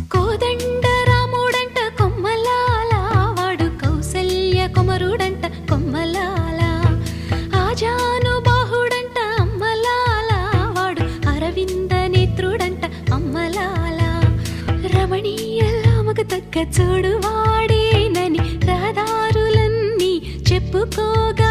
కోదండ రాముడంట కొమ్మలాల వాడు కౌసల్య కుమరుడంట కొమ్మలాల ఆజాను బాహుడంట అమ్మలాల వాడు అరవింద నేత్రుడంట అమ్మలాల రమణీయలామకు తగ్గ చూడు వాడేనని రహదారులన్నీ చెప్పుకోగా